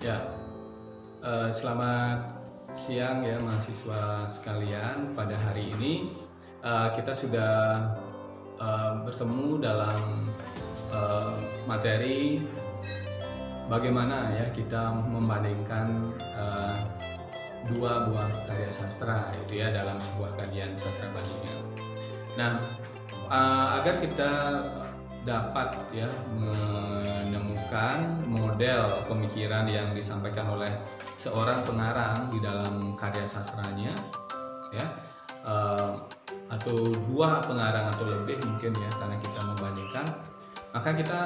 Ya, selamat siang ya mahasiswa sekalian. Pada hari ini kita sudah bertemu dalam materi bagaimana ya kita membandingkan dua buah karya sastra itu ya dalam sebuah kajian sastra bandingan. Nah, agar kita dapat ya menemukan model pemikiran yang disampaikan oleh seorang pengarang di dalam karya sastranya ya, atau dua pengarang atau lebih mungkin ya, karena kita membandingkan, maka kita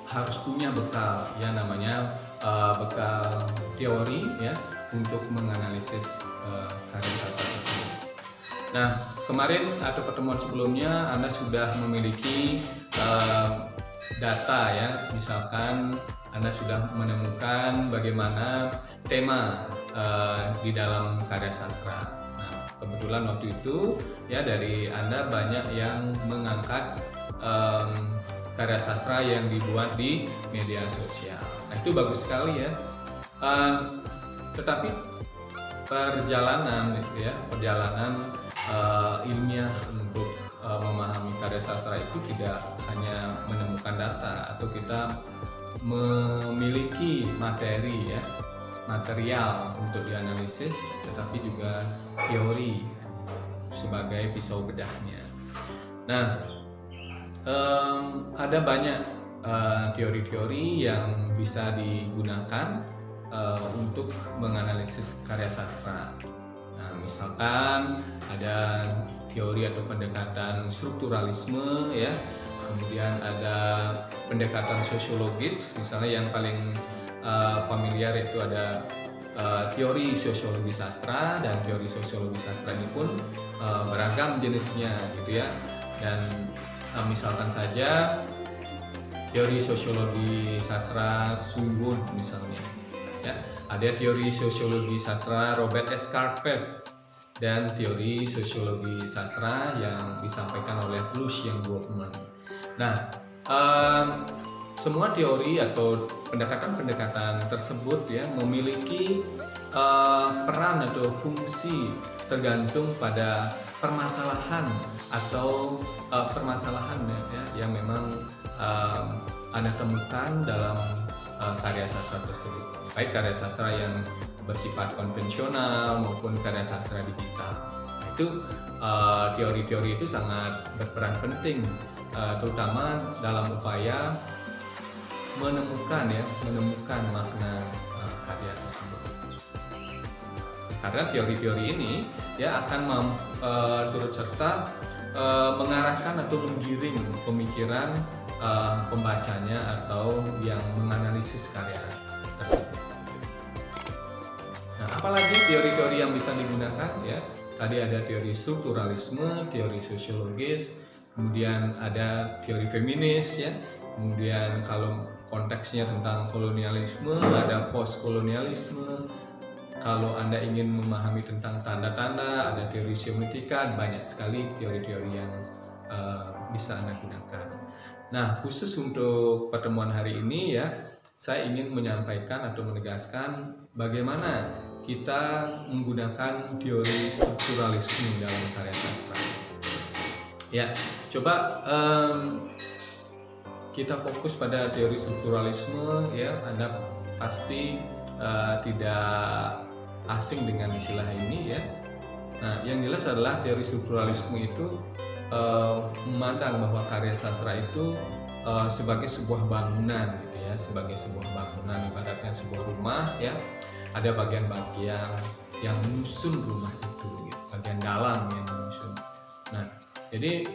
harus punya bekal ya, namanya bekal teori ya untuk menganalisis karya sastra tersebut. Nah, kemarin atau pertemuan sebelumnya Anda sudah memiliki data ya, misalkan Anda sudah menemukan bagaimana tema di dalam karya sastra. Nah, kebetulan waktu itu ya dari Anda banyak yang mengangkat karya sastra yang dibuat di media sosial. Nah, itu bagus sekali ya. Tetapi perjalanan gitu ya, perjalanan ilmiah untuk memahami karya sastra itu tidak hanya menemukan data atau kita memiliki materi ya, material untuk dianalisis, tetapi juga teori sebagai pisau bedahnya. Nah, ada banyak teori-teori yang bisa digunakan untuk menganalisis karya sastra. Nah, misalkan ada teori atau pendekatan strukturalisme ya, kemudian ada pendekatan sosiologis, misalnya yang paling familiar itu ada teori sosiologi sastra, dan teori sosiologi sastra ini pun beragam jenisnya gitu ya. Dan misalkan saja teori sosiologi sastra Swinburne misalnya ya, ada teori sosiologi sastra Robert S. Carpet, dan teori sosiologi sastra yang disampaikan oleh Lucien Grossman. Nah, semua teori atau pendekatan-pendekatan tersebut ya memiliki peran atau fungsi tergantung pada permasalahan atau permasalahan ya, yang memang Anda temukan dalam karya sastra tersebut, baik karya sastra yang bersifat konvensional maupun karya sastra digital. Nah, itu teori-teori itu sangat berperan penting, terutama dalam upaya menemukan makna karya tersebut. Karena teori-teori ini ya akan turut serta mengarahkan atau menggiring pemikiran pembacanya atau yang menganalisis karya tersebut. Nah, apalagi teori-teori yang bisa digunakan ya? Tadi ada teori strukturalisme, teori sosiologis, kemudian ada teori feminis ya. Kemudian kalau konteksnya tentang kolonialisme, ada postkolonialisme. Kalau Anda ingin memahami tentang tanda-tanda, ada teori semiotika, banyak sekali teori-teori yang bisa Anda gunakan. Nah, khusus untuk pertemuan hari ini ya, saya ingin menyampaikan atau menegaskan bagaimana kita menggunakan teori strukturalisme dalam karya sastra. Ya, coba kita fokus pada teori strukturalisme ya. Anda pasti tidak asing dengan istilah ini ya. Nah, yang jelas adalah teori strukturalisme itu memandang bahwa karya sastra itu sebagai sebuah bangunan gitu ya, sebagai sebuah bangunan, ibaratnya sebuah rumah ya. Ada bagian-bagian yang menyusun rumah itu, gitu. Bagian dalam yang menyusun. Nah, jadi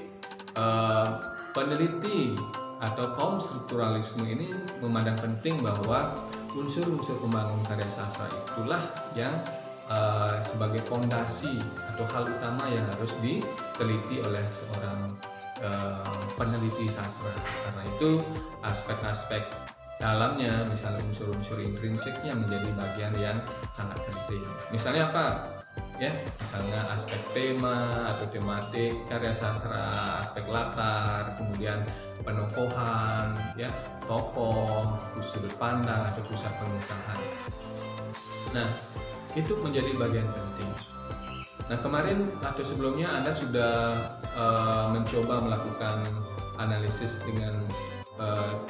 peneliti atau kaum strukturalisme ini memandang penting bahwa unsur-unsur pembangun karya sastra itulah yang sebagai fondasi atau hal utama yang harus diteliti oleh seorang peneliti sastra. Karena itu aspek-aspek dalamnya, misalnya unsur-unsur intrinsiknya menjadi bagian yang sangat penting. Misalnya apa? ya, misalnya aspek tema atau tematik, karya sastra, aspek latar, kemudian penokohan, ya, tokoh, sudut pandang atau pusat pengesahan. Nah, itu menjadi bagian penting. Nah, kemarin atau sebelumnya Anda sudah mencoba melakukan analisis dengan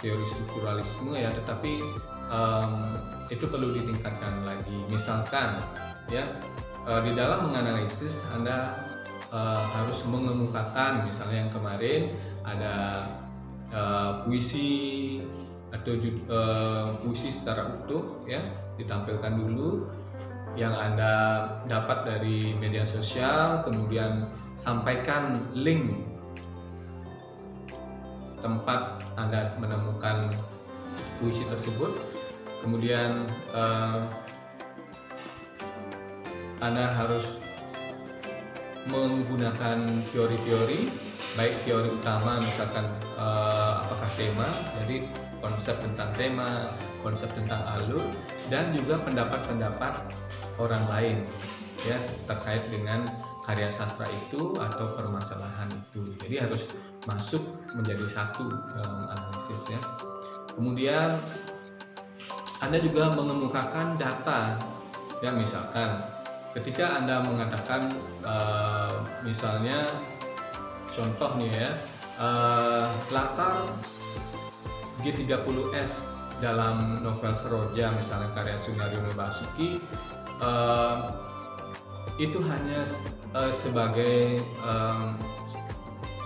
teori strukturalisme ya, tetapi itu perlu ditingkatkan lagi. Misalkan ya, di dalam menganalisis Anda harus mengemukakan, misalnya yang kemarin ada puisi atau puisi secara utuh ya, ditampilkan dulu yang Anda dapat dari media sosial, kemudian sampaikan link tempat Anda menemukan puisi tersebut, kemudian Anda harus menggunakan teori-teori, baik teori utama misalkan apakah tema, jadi konsep tentang tema, konsep tentang alur, dan juga pendapat-pendapat orang lain ya terkait dengan karya sastra itu atau permasalahan itu. Jadi harus masuk menjadi satu dalam analisis ya. Kemudian Anda juga mengemukakan data ya, misalkan ketika Anda mengatakan misalnya contoh nih ya, latar G30S dalam novel Seroja misalnya karya Sunaryono Basuki itu hanya sebagai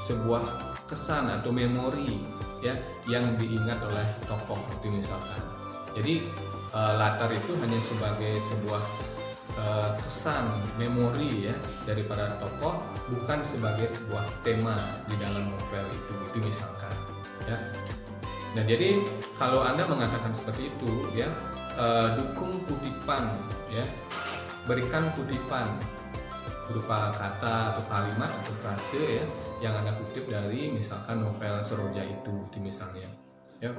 sebuah kesan atau memori ya yang diingat oleh tokoh itu misalkan. Jadi latar itu hanya sebagai sebuah kesan, memori ya dari para tokoh, bukan sebagai sebuah tema di dalam novel itu misalkan ya. Nah, jadi kalau Anda mengatakan seperti itu ya, dukung kutipan ya, berikan kutipan berupa kata atau kalimat atau frase ya yang Anda kutip dari misalkan novel Seroja itu misalnya ya.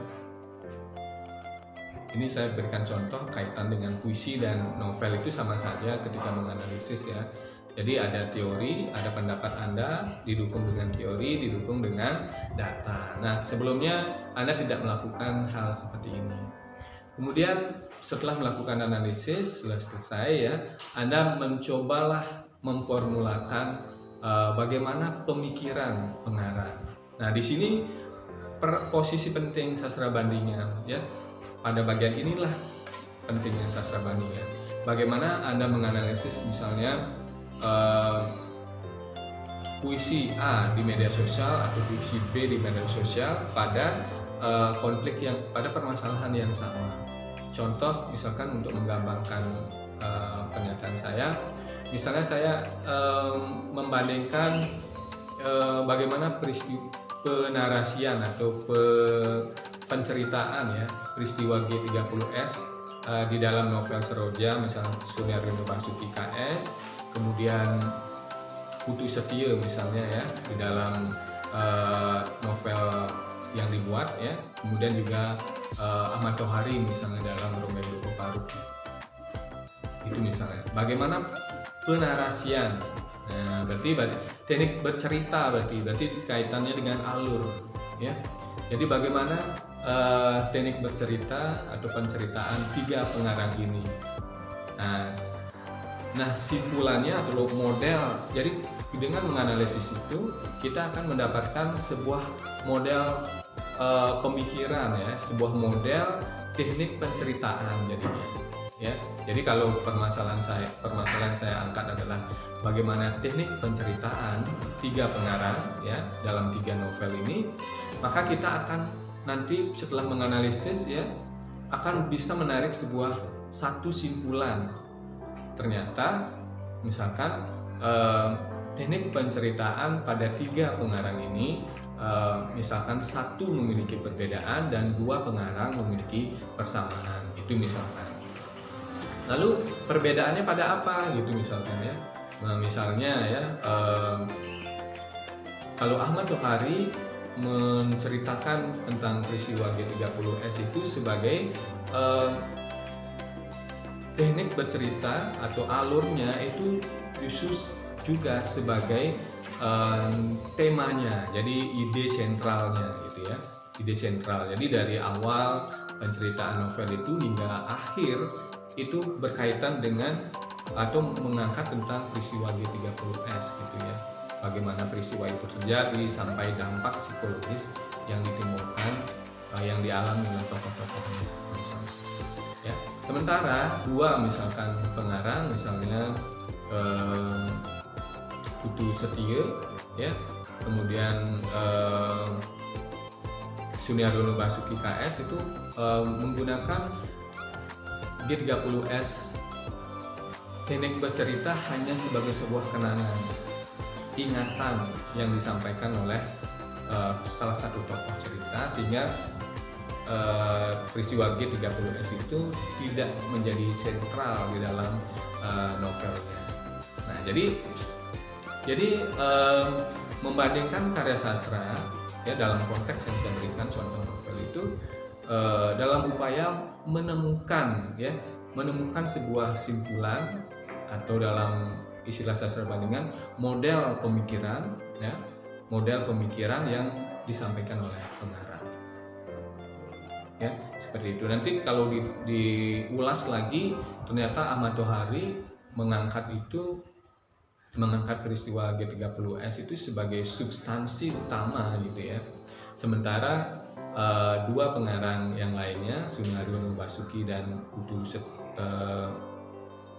Ini saya berikan contoh kaitan dengan puisi dan novel itu sama saja ketika menganalisis ya. Jadi ada teori, ada pendapat Anda, didukung dengan teori, didukung dengan data. Nah, sebelumnya Anda tidak melakukan hal seperti ini. Kemudian setelah melakukan analisis, sudah selesai ya, Anda mencobalah memformulakan bagaimana pemikiran pengarang. Nah, di sini posisi penting sastra bandingan ya. Pada bagian inilah pentingnya sastra bandingan. Bagaimana Anda menganalisis misalnya puisi A di media sosial atau puisi B di media sosial pada konflik yang pada permasalahan yang sama. Contoh misalkan untuk menggambarkan pernyataan saya, misalnya saya membandingkan bagaimana penarasian atau penceritaan ya peristiwa G30S di dalam novel Seroja, misalnya Sunaryono Basuki KS, kemudian Putu Setio misalnya ya di dalam novel yang dibuat ya, kemudian juga Ahmad Tohari misalnya dalam Romeo Paruk. Itu misalnya bagaimana penarasian. Nah, berarti teknik bercerita berarti kaitannya dengan alur ya. Jadi bagaimana teknik bercerita atau penceritaan tiga pengarang ini. Nah, simpulannya atau model. Jadi dengan menganalisis itu kita akan mendapatkan sebuah model pemikiran ya, sebuah model teknik penceritaan jadinya. Ya, jadi kalau permasalahan saya angkat adalah bagaimana teknik penceritaan tiga pengarang ya dalam tiga novel ini, maka kita akan nanti setelah menganalisis ya akan bisa menarik sebuah satu simpulan. Ternyata misalkan teknik penceritaan pada tiga pengarang ini misalkan satu memiliki perbedaan dan dua pengarang memiliki persamaan, itu misalkan. Lalu perbedaannya pada apa gitu misalkan ya. Nah, misalnya ya kalau Ahmad Tohari menceritakan tentang peristiwa G30S itu sebagai teknik bercerita atau alurnya itu Confucius juga sebagai temanya, jadi ide sentralnya gitu ya, ide sentral. Jadi dari awal penceritaan novel itu hingga akhir itu berkaitan dengan atau mengangkat tentang peristiwa G30S gitu ya, bagaimana peristiwa itu terjadi sampai dampak psikologis yang ditimbulkan yang dialami oleh tokoh-tokohnya ya. Sementara dua misalkan pengarang misalnya Putu Setija ya, kemudian Sunaryono Basuki KS itu menggunakan G30S teknik bercerita hanya sebagai sebuah kenangan, ingatan yang disampaikan oleh salah satu tokoh cerita, sehingga peristiwa G30S itu tidak menjadi sentral di dalam novelnya. Nah, jadi membandingkan karya sastra ya dalam konteks yang saya berikan contoh novel itu dalam upaya menemukan sebuah simpulan atau dalam istilah sastra bandingan model pemikiran yang disampaikan oleh pengarang ya, seperti itu. Nanti kalau diulas lagi ternyata Ahmad Tohari mengangkat peristiwa G30S itu sebagai substansi utama gitu ya. Sementara dua pengarang yang lainnya, Sunaryono Basuki dan Putu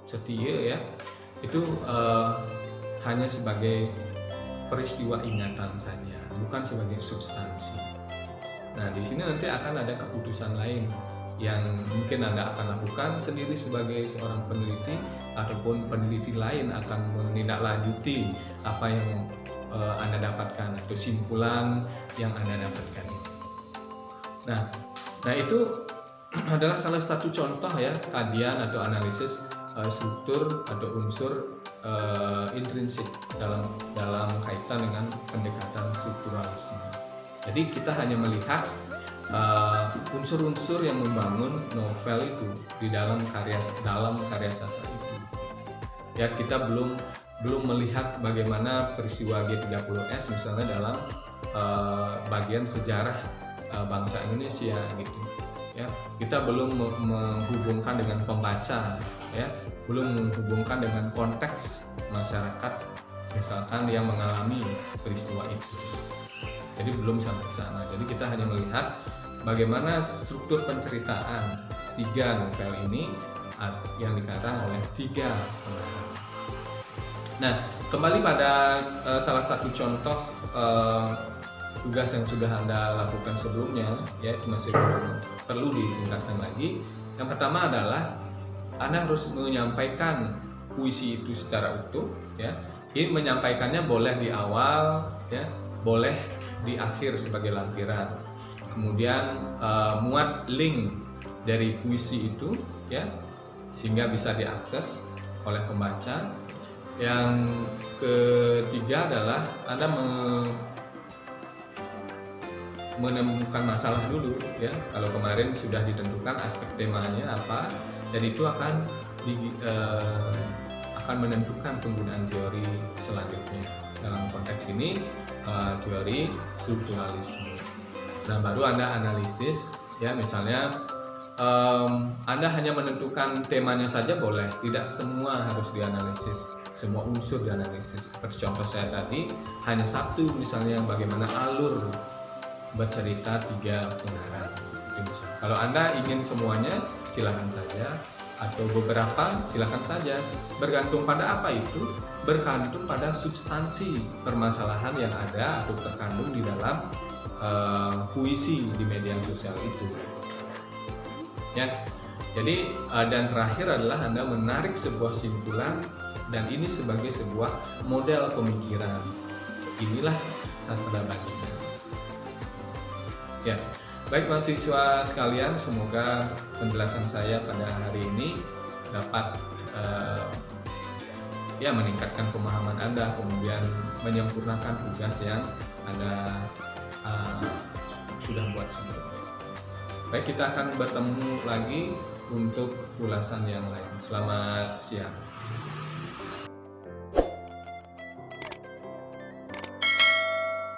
Setija ya, itu hanya sebagai peristiwa ingatan saja, bukan sebagai substansi. Nah, di sini nanti akan ada keputusan lain yang mungkin Anda akan lakukan sendiri sebagai seorang peneliti, ataupun peneliti lain akan menindaklanjuti apa yang Anda dapatkan atau simpulan yang Anda dapatkan. Nah itu adalah salah satu contoh ya kajian atau analisis struktur atau unsur intrinsik dalam kaitan dengan pendekatan strukturalisme. Jadi kita hanya melihat unsur-unsur yang membangun novel itu di dalam karya sastra itu. Ya, kita belum melihat bagaimana peristiwa G30S misalnya dalam bagian sejarah bangsa Indonesia gitu. Ya, kita belum menghubungkan dengan pembaca, ya, belum menghubungkan dengan konteks masyarakat misalkan yang mengalami peristiwa itu. Jadi belum sampai ke sana. Jadi kita hanya melihat bagaimana struktur penceritaan tiga novel ini yang dikarang oleh tiga pengarang. Nah, kembali pada salah satu contoh tugas yang sudah Anda lakukan sebelumnya, ya, masih perlu ditingkatkan lagi. Yang pertama adalah Anda harus menyampaikan puisi itu secara utuh, ya. Ini menyampaikannya boleh di awal, ya, boleh di akhir sebagai lampiran. Kemudian muat link dari puisi itu, ya, sehingga bisa diakses oleh pembaca. Yang ketiga adalah Anda menemukan masalah dulu, ya. Kalau kemarin sudah ditentukan aspek temanya apa, dan itu akan menentukan penggunaan teori selanjutnya. Dalam konteks ini teori strukturalisme. Nah, baru Anda analisis, ya, misalnya Anda hanya menentukan temanya saja boleh, tidak semua harus dianalisis, semua unsur dianalisis. Seperti contoh saya tadi, hanya satu misalnya bagaimana alur bercerita tiga pengarang. Kalau Anda ingin semuanya, silakan saja, atau beberapa silakan saja. Bergantung pada apa itu? Bergantung pada substansi permasalahan yang ada atau terkandung di dalam puisi di media sosial itu. Ya, jadi dan terakhir adalah Anda menarik sebuah simpulan, dan ini sebagai sebuah model pemikiran. Inilah sastra bandingan. Ya, baik mahasiswa sekalian, semoga penjelasan saya pada hari ini dapat ya meningkatkan pemahaman Anda, kemudian menyempurnakan tugas yang Anda sudah buat sebelumnya. Baik, kita akan bertemu lagi untuk ulasan yang lain. Selamat siang.